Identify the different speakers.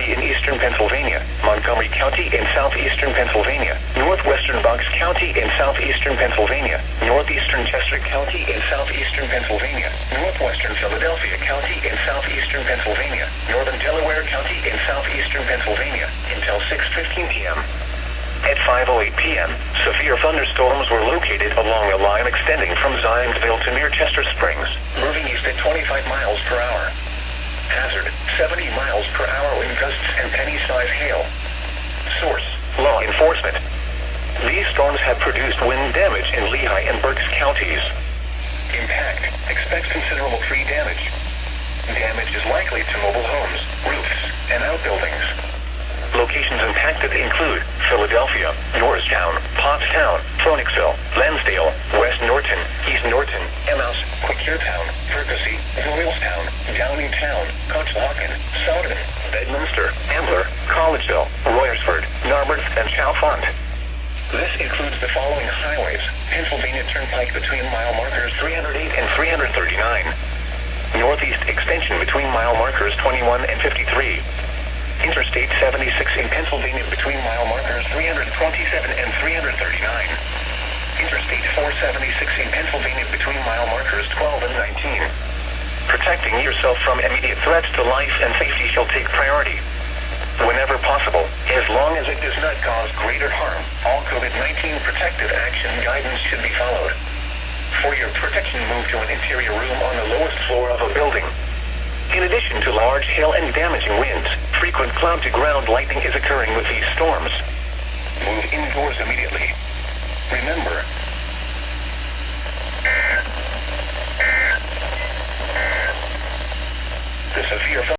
Speaker 1: County in eastern Pennsylvania, Montgomery County in southeastern Pennsylvania, northwestern Bucks County in southeastern Pennsylvania, northeastern Chester County in southeastern Pennsylvania, northwestern Philadelphia County in southeastern Pennsylvania, northern Delaware County in southeastern Pennsylvania, until 6:15 p.m. At 5:08 p.m., severe thunderstorms were located along a line extending from Zionsville to near Chester Springs, moving east at 25 miles per hour. Hazard, 70 miles per hour wind gusts and penny-size hail. Source, law enforcement. These storms have produced wind damage in Lehigh and Berks counties. Impact, expect considerable tree damage. Damage is likely to mobile homes, roofs, and outbuildings. Locations impacted include Philadelphia, Norristown, Pottstown, Phoenixville, Lansdale, West Norton, East Norton, Emmaus, Quakertown, Percy, Doylestown, Downingtown, Conshohocken, Soudan, Bedminster, Ambler, Collegeville, Royersford, Narberth, and Chalfont. This includes the following highways: Pennsylvania Turnpike between mile markers 308 and 339. Northeast extension between mile markers 21 and 53. Interstate 76 in Pennsylvania between mile markers 327 and 339. Interstate 476 in Pennsylvania between mile markers 12 and 19. Protecting yourself from immediate threats to life and safety shall take priority. Whenever possible, as long as it does not cause greater harm, all COVID-19 protective action guidance should be followed. For your protection, move to an interior room on the lowest floor of a building. In addition to large hail and damaging winds, frequent cloud-to-ground lightning is occurring with these storms. Move indoors immediately. Remember,